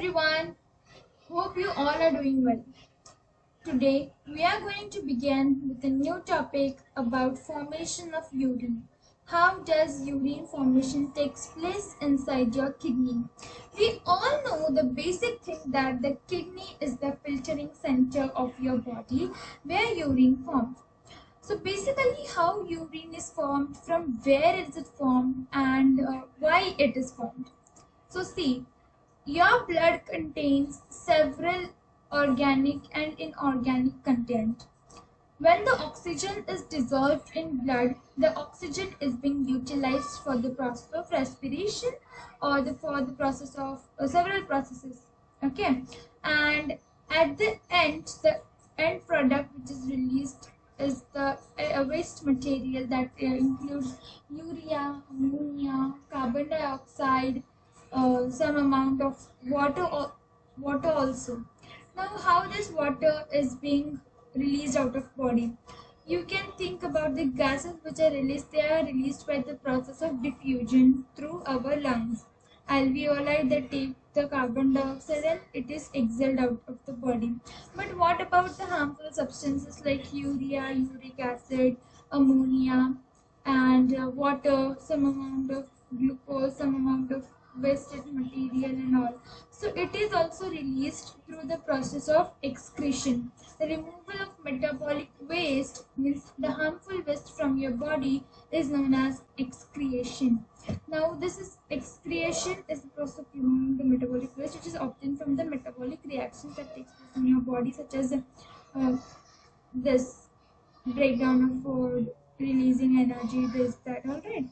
everyone, hope you all are doing well. Today we are going to begin with a new topic about formation of urine. How does urine formation takes place inside your kidney? We all know the basic thing that the kidney is the filtering center of your body where urine forms. So basically how urine is formed, from where is it formed and why it is formed. So see, your blood contains several organic and inorganic content. When the oxygen is dissolved in blood, the oxygen is being utilized for the process of respiration or for the process of several processes. Okay, and at the end product which is released is the waste material that includes urea, ammonia, carbon dioxide, some amount of water also. Now how this water is being released out of body? You can think about the gases which are released. They are released by the process of diffusion through our lungs. Alveoli that take the carbon dioxide and it is exhaled out of the body. But what about the harmful substances like urea, uric acid, ammonia, and water, some amount of glucose, some amount of wasted material and all? So it is also released through the process of excretion. The removal of metabolic waste, means the harmful waste from your body, is known as excretion. Now this is excretion is the process of removing the metabolic waste which is obtained from the metabolic reactions that takes place in your body, such as this breakdown of food, releasing energy, this, that, alright.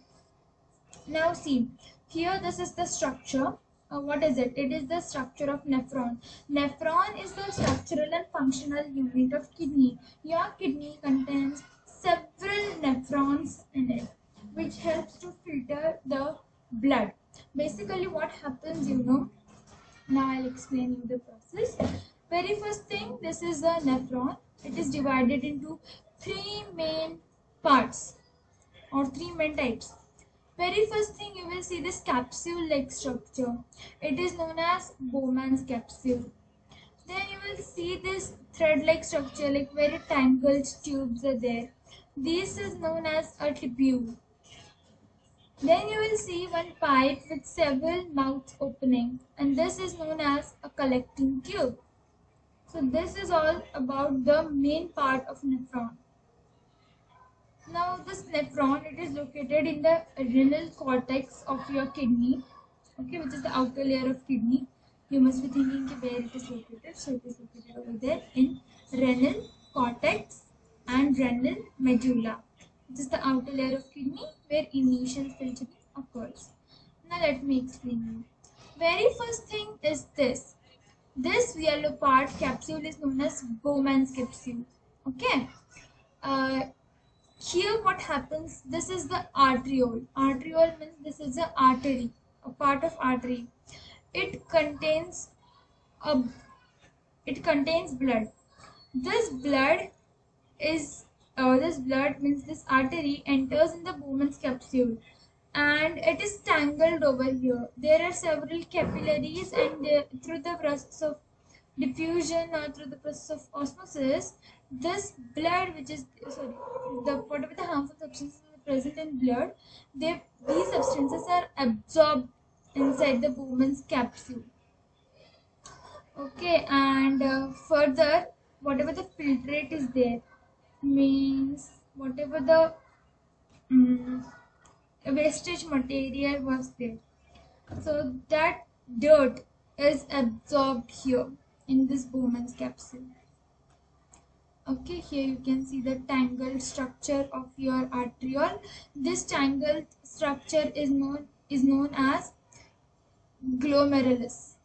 Now see, here this is the structure. What is it? It is the structure of nephron. Nephron is the structural and functional unit of kidney. Your kidney contains several nephrons in it, which helps to filter the blood. Basically what happens, now I'll explain you the process. Very first thing, this is the nephron. It is divided into three main parts or three main types. Very first thing, you will see this capsule-like structure. It is known as Bowman's capsule. Then you will see this thread-like structure, like very tangled tubes are there. This is known as a tubule. Then you will see one pipe with several mouth openings, and this is known as a collecting tube. So this is all about the main part of nephron. Now this nephron, it is located in the renal cortex of your kidney, okay, which is the outer layer of kidney. You must be thinking where it is located. So it is located over there in renal cortex and renal medulla, which is the outer layer of kidney where initial filtering occurs. Now let me explain you. Very first thing is this. This yellow part capsule is known as Bowman's capsule. Okay. Here what happens, this is the arteriole. Arteriole means this is an artery, a part of artery. It contains blood. This blood means this artery enters in the Bowman's capsule and it is tangled over here. There are several capillaries, and through the process of diffusion or through the process of osmosis, this blood, which is whatever the harmful substances are present in blood, these substances are absorbed inside the Bowman's capsule. Okay, and further, whatever the filtrate is there, means whatever the wastage material was there, so that dirt is absorbed here in this Bowman's capsule. Okay, here you can see the tangled structure of your arteriole. This tangled structure is known as glomerulus.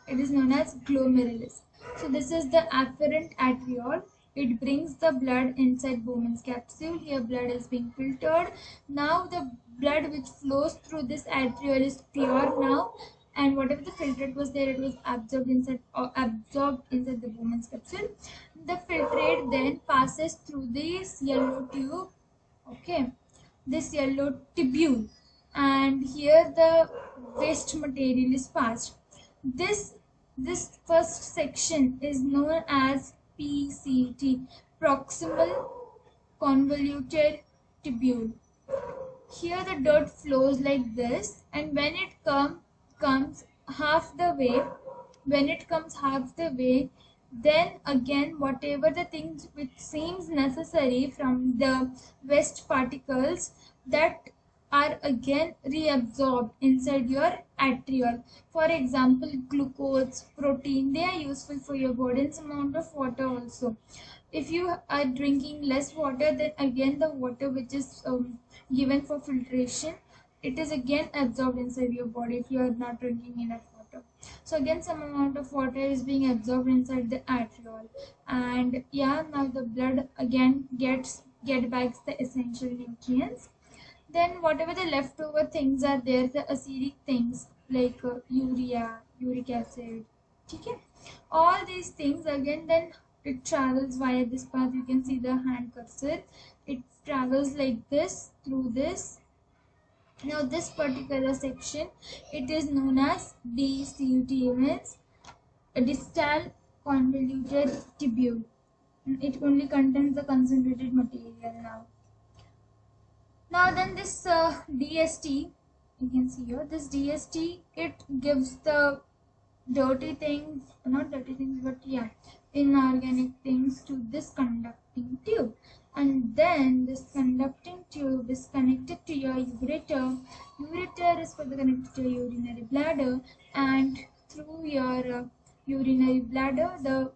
It is known as glomerulus. So this is the afferent arteriole. It brings the blood inside Bowman's capsule. Here blood is being filtered. Now the blood which flows through this arteriole is pure now, and whatever the filtrate was there, it was absorbed inside the Bowman's capsule. The filtrate then passes through this yellow tube, okay, this yellow tubule, and here the waste material is passed. This This first section is known as PCT, proximal convoluted tubule. Here the dirt flows like this, and when it comes half the way, then again whatever the things which seems necessary from the waste particles, that are again reabsorbed inside your arteriole. For example, glucose, protein, they are useful for your body, and some amount of water also. If you are drinking less water, then again the water which is given for filtration, it is again absorbed inside your body if you are not drinking enough water. So again some amount of water is being absorbed inside the arteriole, and yeah, now the blood again get back the essential nutrients. Then whatever the leftover things are there, the acidic things like urea, uric acid, okay, all these things again, then it travels via this path. You can see the hand cursor, it travels like this through this. Now this particular section, it is known as DCT, means a distal convoluted tubule. It only contains the concentrated material now. Now then this DST, you can see here, this DST, it gives the dirty things, not dirty things, but yeah, inorganic things to this conducting tube. And then this conducting tube is connected to your ureter. Ureter is for the connected to your urinary bladder, and through your urinary bladder, the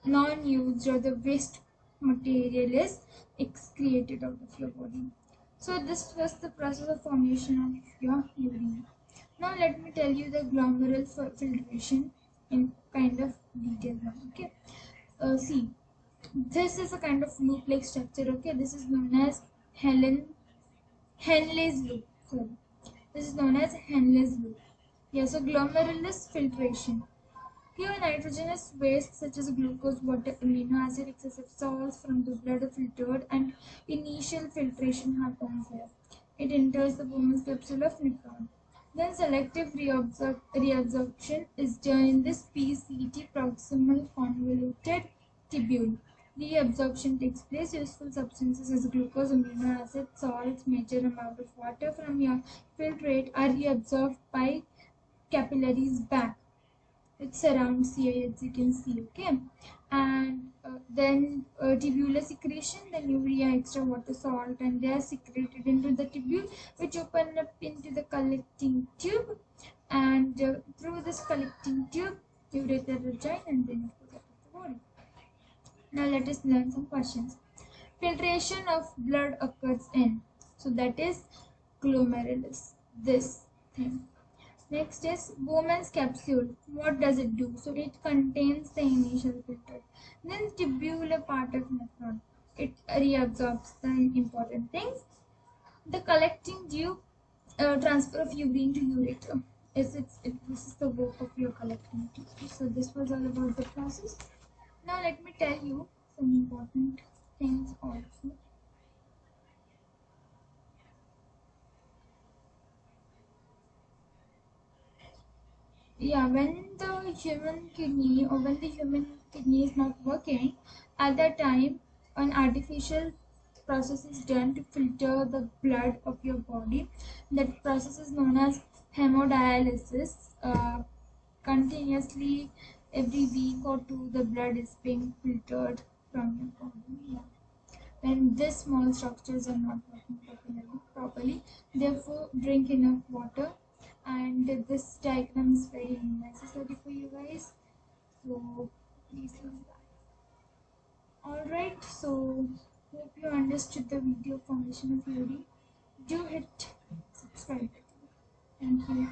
non-used or the waste material is excreted out of your body. So this was the process of formation of your urine. Now let me tell you the glomerular filtration in kind of detail now. Okay, see, this is a kind of loop-like structure. Okay, this is known as Henle's loop. Sorry, this is known as Henle's loop. Yeah, so glomerulus filtration. Here, nitrogenous waste such as glucose, water, amino acid, excessive salts from the blood are filtered, and initial filtration happens here. It enters the Bowman's capsule of nephron. Then selective reabsorption is done in this PCT, proximal convoluted tubule. Reabsorption takes place. Useful substances as glucose, amino acid, salts, major amount of water from your filtrate are reabsorbed by capillaries back. It surrounds here, as you can see. Okay, and then tubular secretion, then urea, extra water, salt, and they are secreted into the tubule, which open up into the collecting tube, and through this collecting tube ureter will join, and then it goes out of the body. Now let us learn some questions. Filtration of blood occurs in, so that is glomerulus, this thing. Next is Bowman's capsule. What does it do? So it contains the initial filter. Then tubular part of nephron. It reabsorbs the important things. The collecting tube, transfer of urine to ureter. This is the work of your collecting tube. So this was all about the process. Now let me tell you some important things also. Yeah, when the human kidney is not working, at that time an artificial process is done to filter the blood of your body. That process is known as hemodialysis. Continuously every week or two the blood is being filtered from your body. Yeah. When these small structures are not working properly, therefore drink enough water, and this diagram is very necessary for you guys, so please learn that. Alright, so hope you understood the video formation of urine. Do hit subscribe. Thank you.